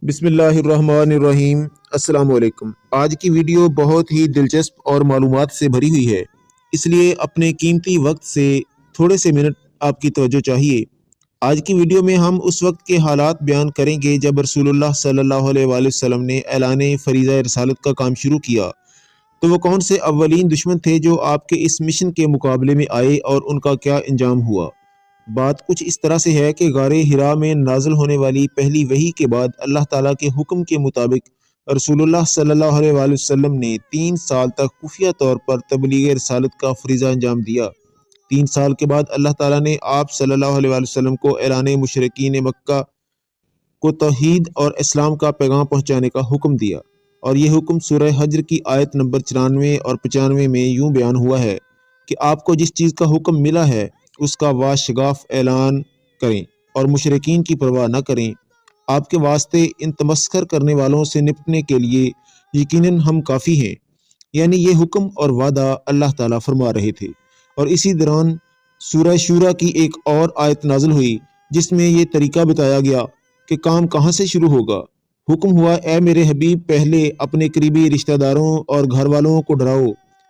بسم اللہ الرحمن الرحیم۔ السلام علیکم۔ آج کی ویڈیو بہت ہی دلچسپ اور معلومات سے بھری ہوئی ہے، اس لیے اپنے قیمتی وقت سے تھوڑے سے منٹ آپ کی توجہ چاہیے۔ آج کی ویڈیو میں ہم اس وقت کے حالات بیان کریں گے جب رسول اللہ صلی اللہ علیہ وآلہ وسلم نے اعلان فریضہ رسالت کا کام شروع کیا۔ تو وہ کون سے اولین دشمن تھے جو آپ کے اس مشن کے مقابلے میں آئے اور ان کا کیا انجام ہوا؟ بات کچھ اس طرح سے ہے کہ غار حرا میں نازل ہونے والی پہلی وحی کے بعد اللہ تعالیٰ کے حکم کے مطابق رسول اللہ صلی اللہ علیہ وآلہ وسلم نے 3 سال تک خفیہ طور پر تبلیغ رسالت کا فریضہ انجام دیا۔ 3 سال کے بعد اللہ تعالیٰ نے آپ صلی اللہ علیہ وآلہ وسلم کو اعلان مشرکین مکہ کو توحید اور اسلام کا پیغام پہنچانے کا حکم دیا، اور یہ حکم سورہ حجر کی آیت نمبر 94 اور 95 میں یوں بیان ہوا ہے کہ آپ کو جس چیز کا حکم ملا ہے اس کا واشگاف اعلان کریں اور مشرکین کی پرواہ نہ کریں۔ آپ کے واسطے ان تمسخر کرنے والوں سے نپٹنے کے لیے یقیناً ہم کافی ہیں۔ یعنی یہ حکم اور وعدہ اللہ تعالیٰ فرما رہے تھے، اور اسی دوران سورہ شورا کی ایک اور آیت نازل ہوئی جس میں یہ طریقہ بتایا گیا کہ کام کہاں سے شروع ہوگا۔ حکم ہوا، اے میرے حبیب، پہلے اپنے قریبی رشتہ داروں اور گھر والوں کو ڈراؤ،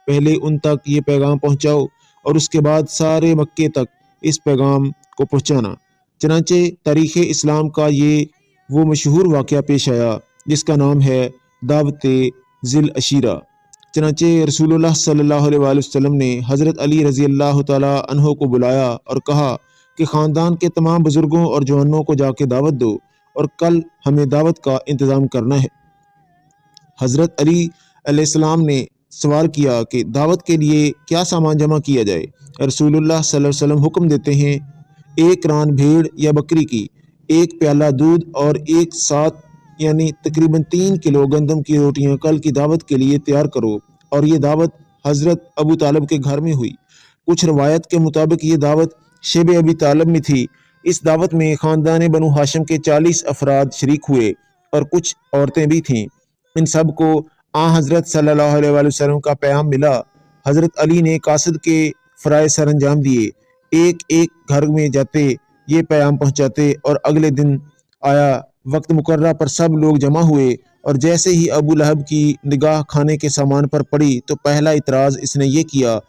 پہلے ان تک یہ پیغام پہنچاؤ اور اس کے بعد سارے مکے تک اس پیغام کو پہنچانا۔ چنانچہ تاریخ اسلام کا یہ وہ مشہور واقعہ پیش آیا جس کا نام ہے دعوت ذی العشیرہ۔ چنانچہ رسول اللہ صلی اللہ علیہ وآلہ وسلم نے حضرت علی رضی اللہ تعالیٰ عنہ کو بلایا اور کہا کہ خاندان کے تمام بزرگوں اور جوانوں کو جا کے دعوت دو، اور کل ہمیں دعوت کا انتظام کرنا ہے۔ حضرت علی علیہ السلام نے سوال کیا کہ دعوت کے لیے کیا سامان جمع کیا جائے؟ رسول اللہ صلی اللہ علیہ وسلم حکم دیتے ہیں، 1 ران بھیڑ یا بکری کی، 1 پیالہ دودھ اور 1 سات یعنی تقریباً 3 کلو گندم کی روٹیاں کل کی دعوت کے لیے تیار کرو۔ اور یہ دعوت حضرت ابو طالب کے گھر میں ہوئی۔ کچھ روایت کے مطابق یہ دعوت شیب ابی طالب میں تھی۔ اس دعوت میں خاندان بنو ہاشم کے 40 افراد شریک ہوئے اور کچھ عورتیں بھی تھیں۔ ان سب کو حضرت صلی اللہ علیہ وآلہ وسلم کا پیغام ملا۔ حضرت علی نے قاصد کے فرائض سر انجام دیے، ایک ایک گھر میں جاتے، یہ پیغام پہنچاتے، اور اگلے دن آیا وقت مقررہ پر سب لوگ جمع ہوئے، اور جیسے ہی ابو لہب کی نگاہ کھانے کے سامان پر پڑی تو پہلا اعتراض اس نے یہ کیا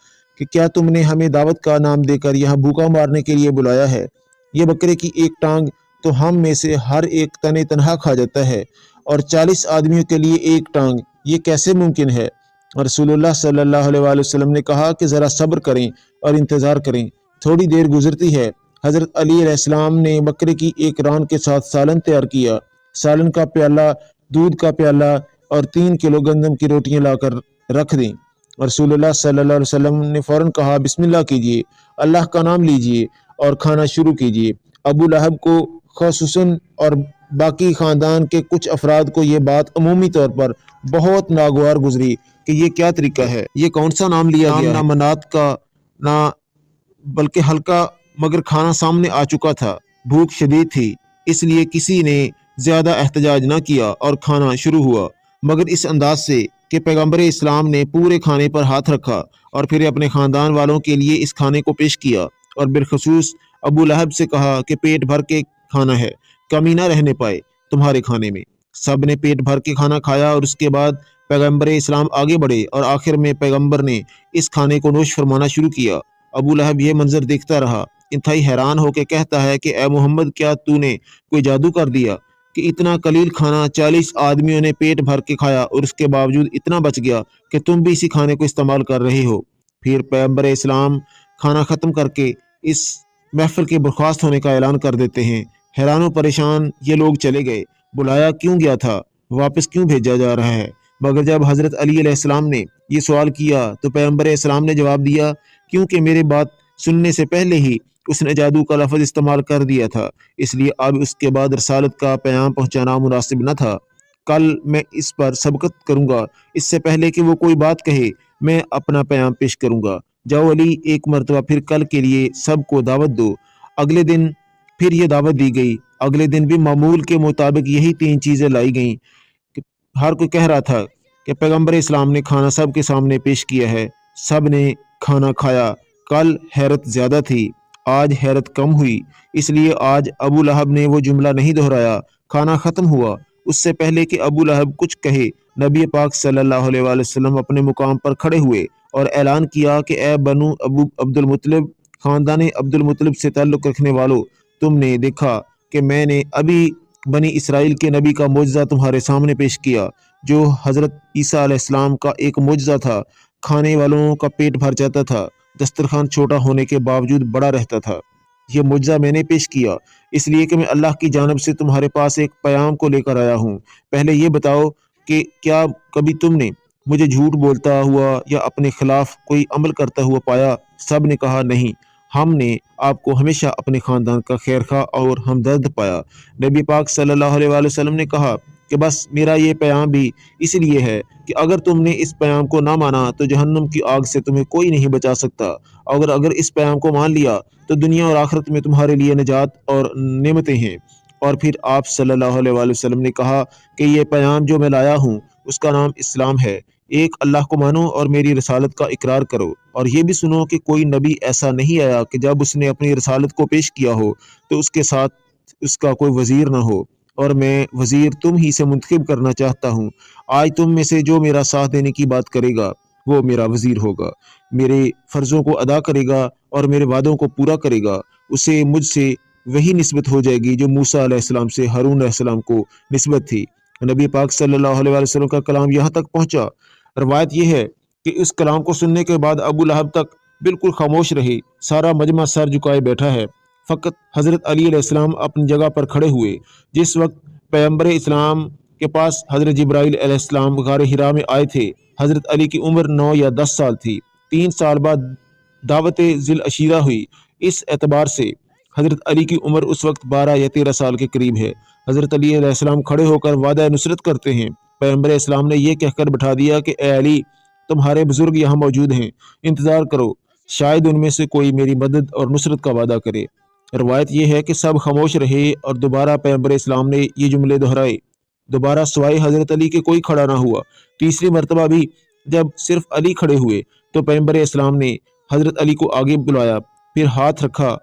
کہ کیا تم نے ہمیں دعوت کا نام دے کر یہاں بھوکا مارنے کے لیے بلایا ہے؟ یہ بکرے کی ایک ٹانگ تو ہم میں سے ہر ایک تنے تنہا کھا جاتا ہے، اور 40 آدمیوں کے لیے ایک ٹانگ، یہ کیسے ممکن ہے؟ رسول اللہ صلی اللہ علیہ وآلہ وسلم نے کہا کہ ذرا صبر کریں اور انتظار کریں، تھوڑی دیر گزرتی ہے۔ حضرت علی علیہ السلام نے بکرے کی ایک ران کے ساتھ سالن تیار کیا، سالن کا پیالہ، دودھ کا پیالہ اور 3 کلو گندم کی روٹیاں لا کر رکھ دیں۔ رسول اللہ صلی اللہ علیہ وسلم نے فوراً کہا، بسم اللہ کیجئے، اللہ کا نام لیجئے اور کھانا شروع کیجئے۔ ابو لہب کو خصوصاً اور باقی خاندان کے کچھ افراد کو یہ بات عمومی طور پر بہت ناگوار گزری کہ یہ کیا طریقہ ہے، یہ کون سا نام لیا گیا، نہ منات کا نہ بلکہ ہلکا، مگر کھانا سامنے آ چکا تھا، بھوک شدید تھی، اس لیے کسی نے زیادہ احتجاج نہ کیا اور کھانا شروع ہوا، مگر اس انداز سے کہ پیغمبر اسلام نے پورے کھانے پر ہاتھ رکھا اور پھر اپنے خاندان والوں کے لیے اس کھانے کو پیش کیا، اور بالخصوص ابو لہب سے کہا کہ پیٹ بھر کے کھانا ہے، کمی نہ رہنے پائے تمہارے کھانے میں۔ سب نے پیٹ بھر کے کھانا کھایا، اور اس کے بعد پیغمبر اسلام آگے بڑھے، اور آخر میں پیغمبر نے اس کھانے کو نوش فرمانا شروع کیا۔ ابو لہب یہ منظر دیکھتا رہا، انتہائی حیران ہو کے کہتا ہے کہ اے محمد، کیا تو نے کوئی جادو کر دیا کہ اتنا قلیل کھانا 40 آدمیوں نے پیٹ بھر کے کھایا، اور اس کے باوجود اتنا بچ گیا کہ تم بھی اسی کھانے کو استعمال کر رہے ہو؟ پھر پیغمبر اسلام کھانا ختم کر کے اس محفل کے برخاست ہونے کا اعلان کر دیتے ہیں۔ حیران و پریشان یہ لوگ چلے گئے، بلایا کیوں گیا تھا، واپس کیوں بھیجا جا رہا ہے؟ مگر جب حضرت علی علیہ السلام نے یہ سوال کیا تو پیغمبر اسلام نے جواب دیا، کیونکہ میرے بات سننے سے پہلے ہی اس نے جادو کا لفظ استعمال کر دیا تھا، اس لیے اب اس کے بعد رسالت کا پیغام پہنچانا مناسب نہ تھا۔ کل میں اس پر سبقت کروں گا، اس سے پہلے کہ وہ کوئی بات کہے میں اپنا پیغام پیش کروں گا۔ جاؤ علی، ایک مرتبہ پھر کل کے لیے سب کو دعوت دو۔ اگلے دن پھر یہ دعوت دی گئی۔ اگلے دن بھی معمول کے مطابق یہی 3 چیزیں لائی گئیں۔ ہر کوئی کہہ رہا تھا کہ پیغمبر اسلام نے کھانا سب کے سامنے پیش کیا ہے، سب نے کھانا کھایا۔ کل حیرت زیادہ تھی، آج حیرت کم ہوئی، اس لیے آج ابو لہب نے وہ جملہ نہیں دہرایا۔ کھانا ختم ہوا، اس سے پہلے کہ ابو لہب کچھ کہے نبی پاک صلی اللہ علیہ وآلہ وسلم اپنے مقام پر کھڑے ہوئے اور اعلان کیا کہ اے بنو ابو عبد المطلب، خاندان عبد المطلب سے تعلق رکھنے والوں، تم نے دیکھا کہ میں نے ابھی بنی اسرائیل کے نبی کا معجزہ تمہارے سامنے پیش کیا، جو حضرت عیسیٰ علیہ السلام کا ایک معجزہ تھا۔ کھانے والوں کا پیٹ بھر جاتا تھا، دسترخوان چھوٹا ہونے کے باوجود بڑا رہتا تھا۔ یہ معجزہ میں نے پیش کیا اس لیے کہ میں اللہ کی جانب سے تمہارے پاس ایک پیام کو لے کر آیا ہوں۔ پہلے یہ بتاؤ کہ کیا کبھی تم نے مجھے جھوٹ بولتا ہوا یا اپنے خلاف کوئی عمل کرتا ہوا پایا؟ سب نے کہا نہیں، ہم نے آپ کو ہمیشہ اپنے خاندان کا خیر خواہ اور ہمدرد پایا۔ نبی پاک صلی اللہ علیہ وآلہ وسلم نے کہا کہ بس میرا یہ پیام بھی اس لیے ہے کہ اگر تم نے اس پیام کو نہ مانا تو جہنم کی آگ سے تمہیں کوئی نہیں بچا سکتا، اگر اس پیام کو مان لیا تو دنیا اور آخرت میں تمہارے لیے نجات اور نعمتیں ہیں۔ اور پھر آپ صلی اللہ علیہ وآلہ وسلم نے کہا کہ یہ پیام جو میں لایا ہوں اس کا نام اسلام ہے، ایک اللہ کو مانو اور میری رسالت کا اقرار کرو، اور یہ بھی سنو کہ کوئی نبی ایسا نہیں آیا کہ جب اس نے اپنی رسالت کو پیش کیا ہو تو اس کے ساتھ اس کا کوئی وزیر نہ ہو، اور میں وزیر تم ہی سے منتخب کرنا چاہتا ہوں۔ آج تم میں سے جو میرا ساتھ دینے کی بات کرے گا وہ میرا وزیر ہوگا، میرے فرضوں کو ادا کرے گا اور میرے وعدوں کو پورا کرے گا، اسے مجھ سے وہی نسبت ہو جائے گی جو موسیٰ علیہ السلام سے ہارون علیہ السلام کو نسبت تھی۔ نبی پاک صلی اللہ علیہ وسلم کا کلام یہاں تک پہنچا۔ روایت یہ ہے کہ اس کلام کو سننے کے بعد ابو لہب تک بالکل خاموش رہے، سارا مجمع سر جھکائے بیٹھا ہے، فقط حضرت علی علیہ السلام اپنی جگہ پر کھڑے ہوئے۔ جس وقت پیغمبر اسلام کے پاس حضرت جبرائیل علیہ السلام غار حرا میں آئے تھے، حضرت علی کی عمر 9 یا 10 سال تھی۔ 3 سال بعد دعوت ذی العشیرہ ہوئی، اس اعتبار سے حضرت علی کی عمر اس وقت 12 یا 13 سال کے قریب ہے۔ حضرت علی علیہ السلام کھڑے ہو کر وعدہ نصرت کرتے ہیں۔ پیغمبر اسلام نے یہ کہہ کر بٹھا دیا کہ اے علی، تمہارے بزرگ یہاں موجود ہیں، انتظار کرو، شاید ان میں سے کوئی میری مدد اور نصرت کا وعدہ کرے۔ روایت یہ ہے کہ سب خاموش رہے اور دوبارہ پیغمبر اسلام نے یہ جملے دہرائے۔ دوبارہ سوائے حضرت علی کے کوئی کھڑا نہ ہوا۔ تیسری مرتبہ بھی جب صرف علی کھڑے ہوئے تو پیغمبر اسلام نے حضرت علی کو آگے بلایا، پھر ہاتھ رکھا،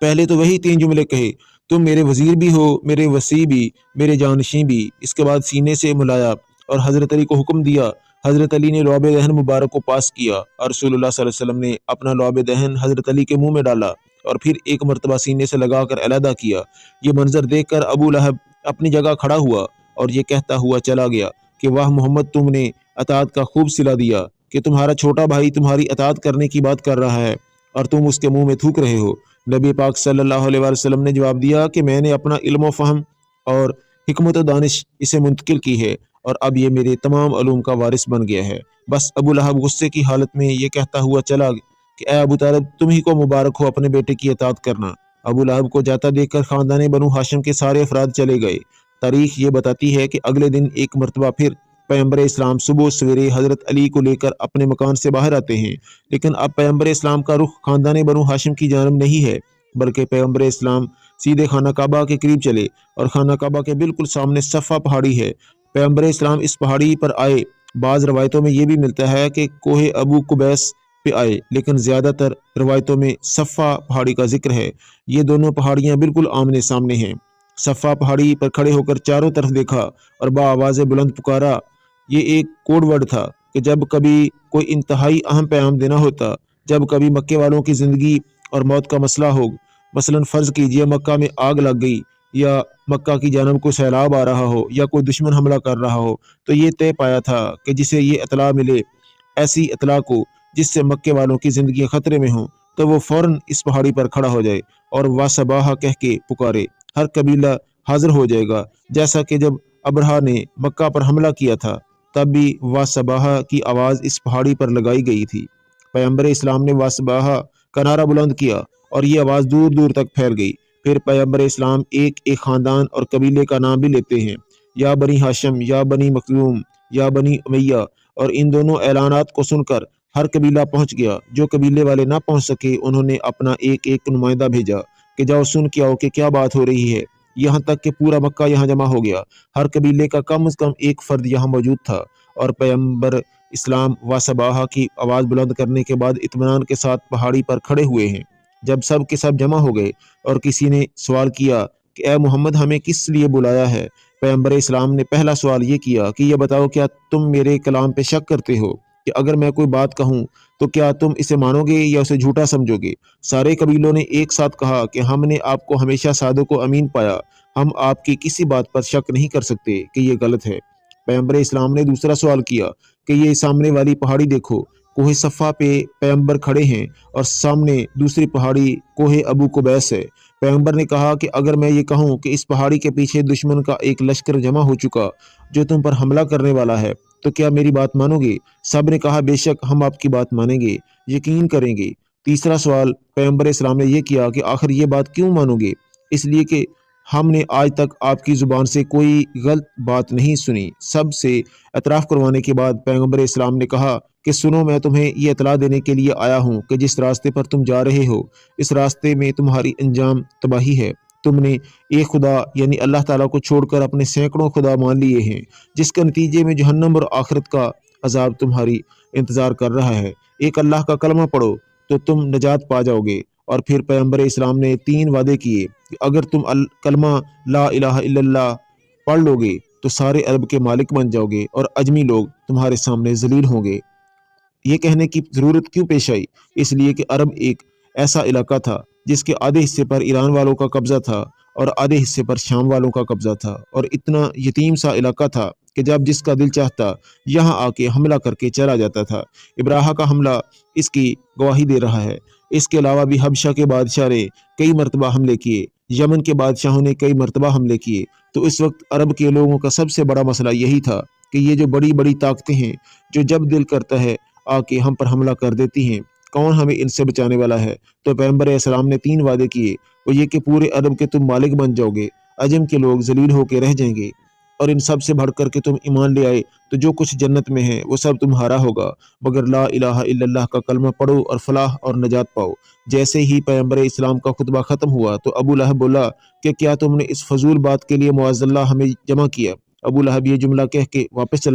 پہلے تو وہی 3 جملے کہے، تم میرے وزیر بھی ہو، میرے وصی بھی، میرے جانشین بھی۔ اس کے بعد سینے سے ملایا اور حضرت علی کو حکم دیا۔ حضرت علی نے لعاب دہن مبارک کو پاس کیا اور رسول اللہ صلی اللہ علیہ وسلم نے اپنا لعاب دہن حضرت علی کے منہ میں ڈالا اور پھر ایک مرتبہ سینے سے لگا کر علیحدہ کیا۔ یہ منظر دیکھ کر ابو لہب اپنی جگہ کھڑا ہوا اور یہ کہتا ہوا چلا گیا کہ واہ محمد، تم نے اطاعت کا خوب صلہ دیا کہ تمہارا چھوٹا بھائی تمہاری اطاعت کرنے کی بات کر رہا ہے اور تم اس کے منہ میں تھوک رہے ہو۔ نبی پاک صلی اللہ علیہ وسلم نے جواب دیا کہ میں نے اپنا علم و فہم اور حکمت و دانش اسے منتقل کی ہے اور اب یہ میرے تمام علوم کا وارث بن گیا ہے۔ بس ابو لہب غصے کی حالت میں یہ کہتا ہوا چلا کہ اے ابو طالب، تم ہی کو مبارک ہو اپنے بیٹے کی اطاعت کرنا۔ ابو لہب کو جاتا دیکھ کر خاندان بنو ہاشم کے سارے افراد چلے گئے۔ تاریخ یہ بتاتی ہے کہ اگلے دن ایک مرتبہ پھر پیغمبر اسلام صبح سویرے حضرت علی کو لے کر اپنے مکان سے باہر آتے ہیں، لیکن اب پیغمبر اسلام کا رخ خاندان بنو ہاشم کی جانب نہیں ہے، بلکہ پیغمبر اسلام سیدھے خانہ کعبہ کے قریب چلے اور خانہ کعبہ کے بالکل سامنے صفا پہاڑی ہے۔ پیغمبر اسلام اس پہاڑی پر آئے۔ بعض روایتوں میں یہ بھی ملتا ہے کہ کوہ ابو قبیس پہ آئے، لیکن زیادہ تر روایتوں میں صفا پہاڑی کا ذکر ہے۔ یہ دونوں پہاڑیاں بالکل آمنے سامنے ہیں۔ صفا پہاڑی پر کھڑے ہو کر چاروں طرف دیکھا اور بآواز بلند پکارا۔ یہ ایک کوڈ ورڈ تھا کہ جب کبھی کوئی انتہائی اہم پیغام دینا ہوتا، جب کبھی مکے والوں کی زندگی اور موت کا مسئلہ ہو، مثلا فرض کیجئے مکہ میں آگ لگ گئی یا مکہ کی جانب کوئی سیلاب آ رہا ہو یا کوئی دشمن حملہ کر رہا ہو، تو یہ طے پایا تھا کہ جسے یہ اطلاع ملے، ایسی اطلاع کو جس سے مکے والوں کی زندگی خطرے میں ہوں، تو وہ فوراً اس پہاڑی پر کھڑا ہو جائے اور واسباہ کہہ کے پکارے۔ ہر قبیلہ حاضر ہو جائے گا، جیسا کہ جب ابرہا نے مکہ پر حملہ کیا تھا تب بھی واسباہ کی آواز اس پہاڑی پر لگائی گئی تھی۔ پیغمبر اسلام نے واسباہ کا نعرہ بلند کیا اور یہ آواز دور دور تک پھیل گئی۔ پھر پیغمبر اسلام ایک ایک خاندان اور قبیلے کا نام بھی لیتے ہیں، یا بنی ہاشم، یا بنی مخزوم، یا بنی امیہ، اور ان دونوں اعلانات کو سن کر ہر قبیلہ پہنچ گیا۔ جو قبیلے والے نہ پہنچ سکے انہوں نے اپنا ایک ایک نمائندہ بھیجا کہ جاؤ سن کے آؤ کہ کیا بات ہو رہی ہے، یہاں تک کہ پورا مکہ یہاں جمع ہو گیا۔ ہر قبیلے کا کم از کم ایک فرد یہاں موجود تھا اور پیغمبر اسلام واسباہ کی آواز بلند کرنے کے بعد اطمینان کے ساتھ پہاڑی پر کھڑے ہوئے ہیں۔ جب سب کے سب جمع ہو گئے اور کسی نے سوال کیا کہ اے محمد، ہمیں کس لیے بلایا ہے؟ पैगंबर इस्लाम ने पहला सवाल ये किया कि ये बताओ, क्या तुम मेरे कलाम पे शक करते हो कि अगर मैं कोई बात कहूँ तो क्या तुम इसे मानोगे या उसे झूठा समझोगे? सारे कबीलों ने एक साथ कहा कि हमने आपको हमेशा सादों को अमीन पाया, हम आपकी किसी बात पर शक नहीं कर सकते कि ये गलत है। पैगंबर इस्लाम ने दूसरा सवाल किया कि ये सामने वाली पहाड़ी देखो, कोहे सफ़ा पे पैगंबर खड़े हैं और सामने दूसरी पहाड़ी कोहे अबू कुबैस है। पैगंबर ने कहा कि अगर मैं ये कहूँ कि इस पहाड़ी के पीछे दुश्मन का एक लश्कर जमा हो चुका जो तुम पर हमला करने वाला है, तो क्या मेरी बात मानोगे? सब ने कहा, बेशक हम आपकी बात मानेंगे, यकीन करेंगे। तीसरा सवाल पैगंबर इस्लाम ने यह किया कि आखिर ये बात क्यों मानोगे? इसलिए कि हमने आज तक आपकी ज़ुबान से कोई गलत बात नहीं सुनी। सब से एतराफ़ करवाने के बाद पैगंबर इस्लाम ने कहा कि सुनो, मैं तुम्हें ये इतला देने के लिए आया हूँ कि जिस रास्ते पर तुम जा रहे हो, इस रास्ते में तुम्हारी अंजाम तबाही है। तुमने एक खुदा यानी अल्लाह ताला को छोड़कर अपने सैकड़ों खुदा मान लिए हैं, जिसके नतीजे में जहन्नम और आखिरत का अजाब तुम्हारी इंतज़ार कर रहा है। एक अल्लाह का कलमा पढ़ो तो तुम नजात पा जाओगे। और फिर पैगंबर इस्लाम ने 3 वादे किए कि अगर तुम कलमा ला इलाहा इल्लल्लाह पढ़ लोगे तो सारे अरब के मालिक बन जाओगे और अजमी लोग तुम्हारे सामने जलील होंगे। ये कहने की ज़रूरत क्यों पेश आई? इसलिए कि अरब एक ऐसा इलाका था जिसके आधे हिस्से पर ईरान वालों का कब्ज़ा था और आधे हिस्से पर शाम वालों का कब्ज़ा था, और इतना यतीम सा इलाका था कि जब जिसका दिल चाहता यहाँ आके हमला करके चला जाता था। इब्राहा का हमला इसकी गवाही दे रहा है। इसके अलावा भी हबशा के बादशाह ने कई मरतबा हमले किए, यमन के बादशाहों ने कई मरतबा हमले किए। तो इस वक्त अरब के लोगों का सबसे बड़ा मसला यही था कि ये जो बड़ी बड़ी ताकतें हैं जो जब दिल करता है आके हम पर हमला कर देती हैं, कौन हमें इनसे बचाने वाला है? तो पैगंबर अस्सलाम ने 3 वादे किए, वो ये कि पूरे अरब के तुम मालिक बन जाओगे, अजम के लोग जलील होकर रह जाएंगे, और इन सब से बढ़ कर के तुम ईमान ले आए तो जो कुछ जन्नत में है वो सब तुम्हारा होगा, मगर ला इलाहा इल्लल्लाह का कलमा पढ़ो और फलाह और नजात पाओ। जैसे ही पैगंबर इस्लाम का खुतबा ख़त्म हुआ तो अबू लहब बोला कि क्या तुमने इस फजूल बात के लिए मुअज़्ज़ल्लाह हमें जमा किया? अबू लहब ये जुमला कह के वापस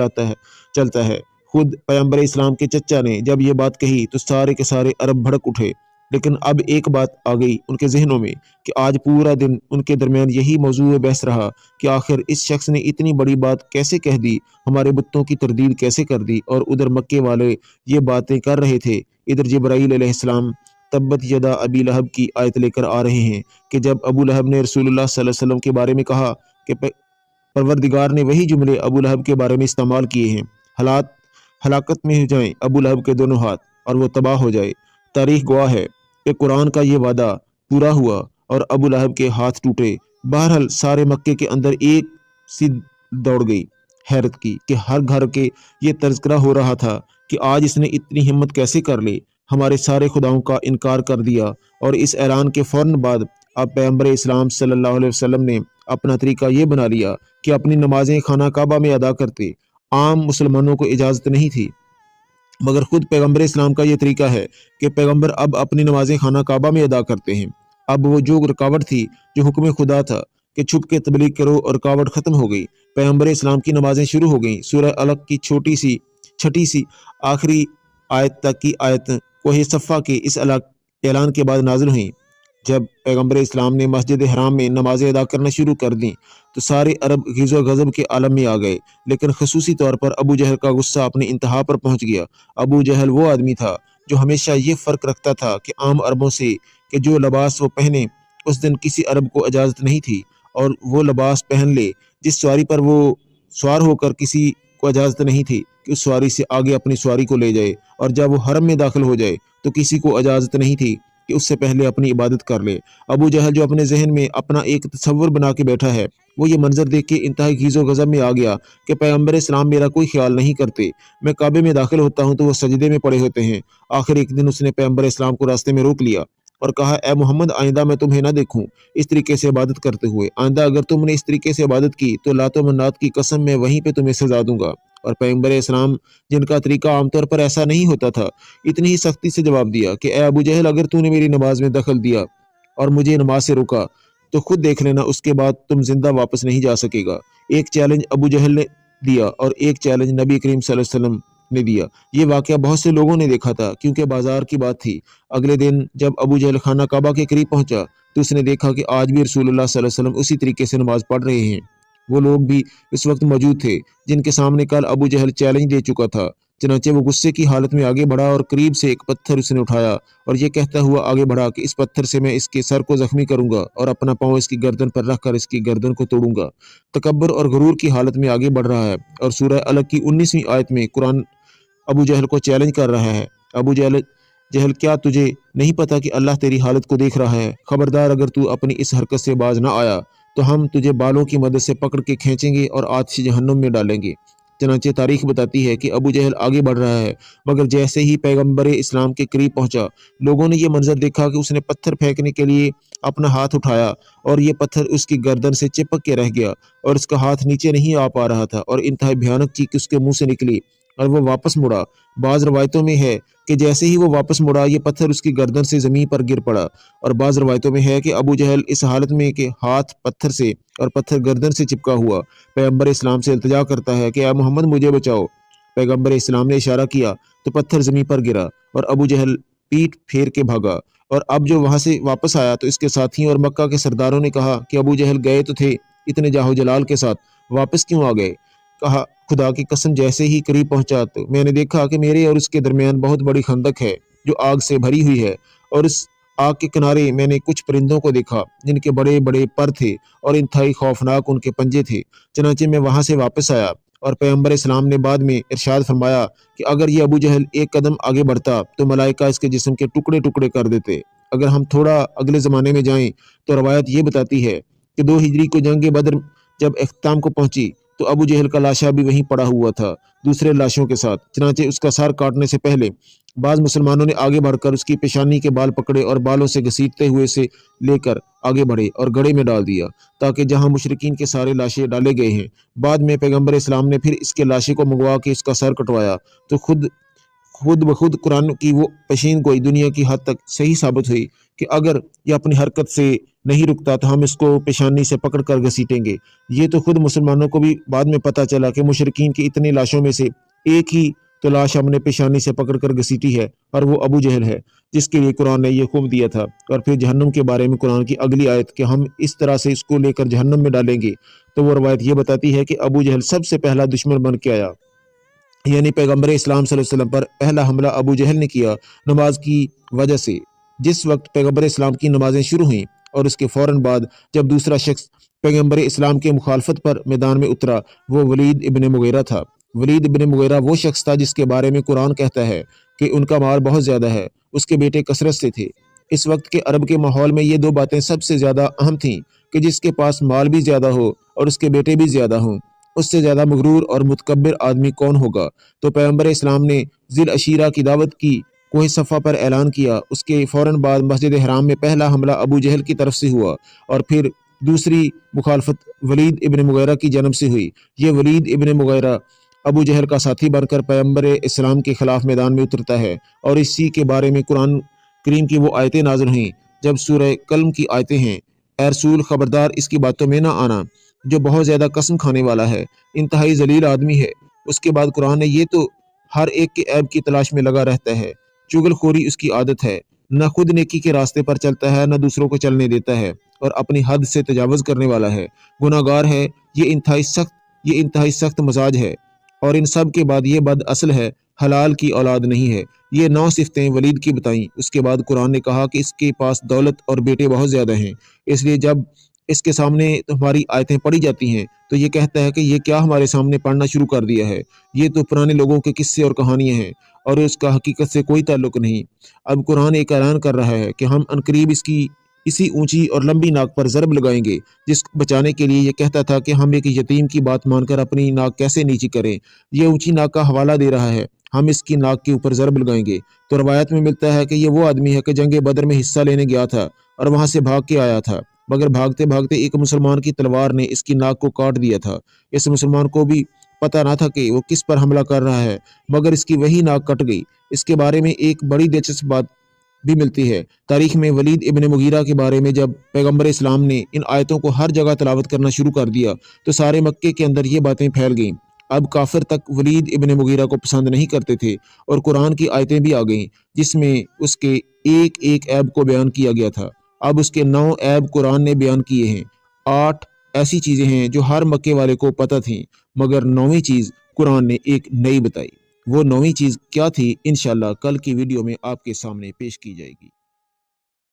चलता है। खुद पैगंबर इस्लाम के चचा ने जब ये बात कही तो सारे के सारे अरब भड़क उठे। लेकिन अब एक बात आ गई उनके जहनों में कि आज पूरा दिन उनके दरमियान यही मौजूद बहस रहा कि आखिर इस शख्स ने इतनी बड़ी बात कैसे कह दी, हमारे बुतों की तरदीद कैसे कर दी। और उधर मक्के वाले ये बातें कर रहे थे, इधर जिब्राईल अलैहिस्सलाम तब्बत यदा अबी लहब की आयत लेकर आ रहे हैं कि जब अबू लहब ने रसूलुल्लाह सल्लल्लाहु अलैहि वसल्लम के बारे में कहा कि परवरदिगार ने वही जुमले अबू लहब के बारे में इस्तेमाल किए हैं, हालात हलाकत में हो जाएं अबू लहब के दोनों हाथ और वो तबाह हो जाए। तारीख गवाह है कि कुरान का ये वादा पूरा हुआ और अबू लहब के हाथ टूटे। बहरहाल सारे मक्के के अंदर एक सी दौड़ गई हैरत की कि हर घर के ये तज़किरा हो रहा था कि आज इसने इतनी हिम्मत कैसे कर ली, हमारे सारे खुदाओं का इनकार कर दिया। और इस ऐलान के फ़ौरन बाद अब पैगंबर इस्लाम सल्लल्लाहु अलैहि वसल्लम ने अपना तरीका ये बना लिया कि अपनी नमाजें खाना काबा में अदा करते। आम मुसलमानों को इजाज़त नहीं थी, मगर खुद पैगंबर इस्लाम का ये तरीका है कि पैगंबर अब अपनी नमाजें खाना काबा में अदा करते हैं। अब वो जो रुकावट थी, जो हुक्म खुदा था कि छुप के तबलीग करो, और रुकावट ख़त्म हो गई। पैगंबर इस्लाम की नमाजें शुरू हो गई। सूरह अलक की छठी सी आखिरी आयत तक की आयत कोहे सफ़ा के इस ऐलान के बाद नाजिल हुई। जब पैगंबर इस्लाम ने मस्जिद हराम में नमाजें अदा करना शुरू कर दी तो सारे अरब ग़िज़ो गज़ब के आलम में आ गए, लेकिन खसूसी तौर पर अबू जहल का गुस्सा अपनी इंतहा पर पहुंच गया। अबू जहल वो आदमी था जो हमेशा ये फ़र्क रखता था कि आम अरबों से कि जो लिबास वो पहने उस दिन किसी अरब को इजाज़त नहीं थी, और वो लिबास पहन ले जिस सवारी पर वो सवार होकर किसी को इजाज़त नहीं थी कि उस सवारी से आगे अपनी सवारी को ले जाए, और जब वो हरम में दाखिल हो जाए तो किसी को इजाज़त नहीं थी कि उससे पहले अपनी इबादत कर ले। अबू जहल जो अपने जहन में अपना एक तसव्वुर बना के बैठा है, वो ये मंजर देख के इंतहाई गीज़ो गज़ब में आ गया कि पैगंबर इस्लाम मेरा कोई ख्याल नहीं करते। मैं काबे में दाखिल होता हूँ तो वो सजदे में पड़े होते हैं। आखिर एक दिन उसने पैगंबर इस्लाम को रास्ते में रोक लिया और कहा, ए मोहम्मद, आइंदा मैं तुम्हें ना देखूं इस तरीके से इबादत करते हुए। आइंदा अगर तुमने इस तरीके से इबादत की तो लातो मन्नात की कसम मैं वहीं पे तुम्हें सजा दूंगा। और पैगंबर इस्लाम, जिनका तरीका आमतौर पर ऐसा नहीं होता था, इतनी ही सख्ती से जवाब दिया कि ए अबू जहल, अगर तूने मेरी नमाज में दखल दिया और मुझे नमाज से रोका तो खुद देख लेना, उसके बाद तुम जिंदा वापस नहीं जा सकेगा। एक चैलेंज अबू जहल ने दिया और एक चैलेंज नबी करीम सल्लल्लाहु अलैहि वसल्लम ने दिया। ये वाकया बहुत से लोगों ने देखा था क्योंकि बाजार की बात थी। अगले दिन जब अबू जहल खाना काबा के करीब पहुंचा तो उसने देखा कि आज भी रसूलुल्लाह सल्लल्लाहु अलैहि वसल्लम उसी तरीके से नमाज पढ़ रहे हैं। वो लोग भी इस वक्त मौजूद थे जिनके सामने कल अबू जहल चैलेंज दे चुका था। चनाचे वो गुस्से की हालत में आगे बढ़ा और करीब से एक पत्थर उसने उठाया और ये कहता हुआ आगे बढ़ा कि इस पत्थर से मैं इसके सर को जख्मी करूंगा और अपना पाँव इसकी गर्दन पर रखकर इसकी गर्दन को तोड़ूंगा। तकब्बर और गुरूर की हालत में आगे बढ़ रहा है। और सूरह अलग की 19वीं आयत में कुरान अबू जहल को चैलेंज कर रहा है, अबू जहल क्या तुझे नहीं पता कि अल्लाह तेरी हालत को देख रहा है? खबरदार अगर तू अपनी इस हरकत से बाज ना आया तो हम तुझे बालों की मदद से पकड़ के खींचेंगे और आतिश जहन्नुम में डालेंगे। चनाचे तारीख बताती है कि अबू जहल आगे बढ़ रहा है, मगर जैसे ही पैगंबर इस्लाम के करीब पहुंचा, लोगों ने ये मंजर देखा कि उसने पत्थर फेंकने के लिए अपना हाथ उठाया और ये पत्थर उसकी गर्दन से चिपक के रह गया और उसका हाथ नीचे नहीं आ पा रहा था और इंतहाई भयानक चीख उसके मुंह से निकली और वो वापस मुड़ा। बाज़ रवायतों में है कि जैसे ही वो वापस मुड़ा ये पत्थर उसकी गर्दन से ज़मीन पर गिर पड़ा। और बाज़ रवायतों में है कि अबू जहल इस हालत में कि हाथ पत्थर से और पत्थर गर्दन से चिपका हुआ पैगंबर इस्लाम से इल्तिजा करता है कि या मोहम्मद मुझे बचाओ। पैगंबर इस्लाम ने इशारा किया तो पत्थर ज़मीन पर गिरा और अबू जहल पीठ फेर के भागा। और अब जो वहाँ से वापस आया तो इसके साथियों और मक्का के सरदारों ने कहा कि अबू जहल गए तो थे इतने जाहो जलाल के साथ, वापस क्यों आ गए? कहा खुदा की कसम जैसे ही करीब पहुंचा तो मैंने देखा कि मेरे और उसके दरमियान बहुत बड़ी खंदक है जो आग से भरी हुई है और इस आग के किनारे मैंने कुछ परिंदों को देखा जिनके बड़े बड़े पर थे और इंतहाई खौफनाक उनके पंजे थे। चनाचे मैं वहां से वापस आया और पैगंबर इस्लाम ने बाद में इरशाद फरमाया कि अगर ये अबू जहल एक कदम आगे बढ़ता तो मलाइका इसके जिस्म के टुकड़े टुकड़े कर देते। अगर हम थोड़ा अगले ज़माने में जाएं तो रवायत ये बताती है कि 2 हिजरी को जंग बदर जब अख्ताम को पहुंची तो अबू जहल का लाशा भी वहीं पड़ा हुआ था दूसरे लाशों के साथ। चनाचे उसका सर काटने से पहले बाज़ मुसलमानों ने आगे बढ़कर उसकी पेशानी के बाल पकड़े और बालों से घसीटते हुए से लेकर आगे बढ़े और गड़े में डाल दिया ताकि जहां मुशरिकीन के सारे लाशें डाले गए हैं। बाद में पैगंबर इस्लाम ने फिर इसके लाशे को मंगवा के इसका सर कटवाया तो खुद खुद ब खुद कुरान की वो पेशीन गोई दुनिया की हद तक सही साबित हुई कि अगर ये अपनी हरकत से नहीं रुकता तो हम इसको पेशानी से पकड़ कर घसीटेंगे। ये तो खुद मुसलमानों को भी बाद में पता चला कि मुशरिकीन की इतनी लाशों में से एक ही तो लाश हमने पेशानी से पकड़ कर घसीटी है और वो अबू जहल है जिसके लिए कुरान ने ये हुक्म दिया था। और फिर जहन्नुम के बारे में कुरान की अगली आयत कि हम इस तरह से इसको लेकर जहन्नुम में डालेंगे, तो वो रवायत ये बताती है कि अबू जहल सबसे पहला दुश्मन बन के आया, यानी पैगंबर इस्लाम सल्लल्लाहु अलैहि वसल्लम पर पहला हमला अबू जहल ने किया नमाज की वजह से। जिस वक्त पैगंबर इस्लाम की नमाजें शुरू हुई और उसके फ़ौरन बाद जब दूसरा शख्स पैगंबर इस्लाम के मुखालफत पर मैदान में उतरा वो वलीद इब्न मुगीरा था। वलीद इब्न मुगीरा वो शख्स था जिसके बारे में कुरान कहता है कि उनका माल बहुत ज़्यादा है, उसके बेटे कसरत से थे। इस वक्त के अरब के माहौल में ये 2 बातें सबसे ज़्यादा अहम थीं कि जिसके पास माल भी ज़्यादा हो और उसके बेटे भी ज़्यादा हों, उससे ज़्यादा मगरूर और मुतकब्बिर आदमी कौन होगा। तो पैगंबर इस्लाम ने ज़िल अशीरा की दावत की, कोह सफ़ा पर ऐलान किया। उसके फ़ौरन बाद मस्जिद हराम में पहला हमला अबू जहल की तरफ से हुआ और फिर दूसरी मुखालफत वलीद इब्न मुगीरा की जन्म से हुई। ये वलीद इब्न मुगीरा अबू जहल का साथी बनकर पैगंबर इस्लाम के खिलाफ मैदान में उतरता है और इसी के बारे में कुरान करीम की वो आयतें नाज़िल हुईं जब सूरह कलम की आयतें हैं, ए रसूल खबरदार इसकी बातों में ना आना जो बहुत ज़्यादा कसम खाने वाला है, इंतहाई जलील आदमी है। उसके बाद कुरान ने ये तो हर एक के ऐब की तलाश में लगा रहता है, चुगलखोरी उसकी आदत है, न खुद नेकी के रास्ते पर चलता है न दूसरों को चलने देता है और अपनी हद से तजावज़ करने वाला है, गुनाहगार है। ये इंतहाई सख्त मजाज है और इन सब के बाद ये बद असल है, हलाल की औलाद नहीं है। ये 9 सिफतें वलीद की बताईं। उसके बाद कुरान ने कहा कि इसके पास दौलत और बेटे बहुत ज़्यादा हैं, इसलिए जब इसके सामने हमारी आयतें पढ़ी जाती हैं तो ये कहता है कि ये क्या हमारे सामने पढ़ना शुरू कर दिया है, ये तो पुराने लोगों के किस्से और कहानियाँ हैं और उसका हकीकत से कोई ताल्लुक नहीं। अब कुरान एक ऐलान कर रहा है कि हम अनकरीब इसकी इसी ऊंची और लंबी नाक पर ज़रब लगाएंगे जिसको बचाने के लिए ये कहता था कि हम एक यतीम की बात मानकर अपनी नाक कैसे नीची करें। ये ऊंची नाक का हवाला दे रहा है, हम इसकी नाक के ऊपर ज़रब लगाएंगे। तो रवायत में मिलता है कि ये वो आदमी है कि जंग बदर में हिस्सा लेने गया था और वहाँ से भाग के आया था, मगर भागते भागते एक मुसलमान की तलवार ने इसकी नाक को काट दिया था। इस मुसलमान को भी पता ना था कि वो किस पर हमला कर रहा है, मगर इसकी वही नाक कट गई। इसके बारे में एक बड़ी दिलचस्प बात भी मिलती है तारीख में वलीद इब्न मुगीरा के बारे में। जब पैगंबर इस्लाम ने इन आयतों को हर जगह तलावत करना शुरू कर दिया तो सारे मक्के के अंदर ये बातें फैल गईं। अब काफिर तक वलीद इब्न मुगीरा को पसंद नहीं करते थे और कुरान की आयतें भी आ गईं जिसमें उसके एक एक ऐब को बयान किया गया था। अब उसके 9 ऐब कुरान ने बयान किए हैं। 8 ایسی چیزیں ہیں جو ہر مکے والے کو پتہ تھیں، مگر 9ویں چیز قرآن نے ایک نئی بتائی۔ وہ 9ویں چیز کیا تھی انشاءاللہ کل کی ویڈیو میں آپ کے سامنے پیش کی جائے گی۔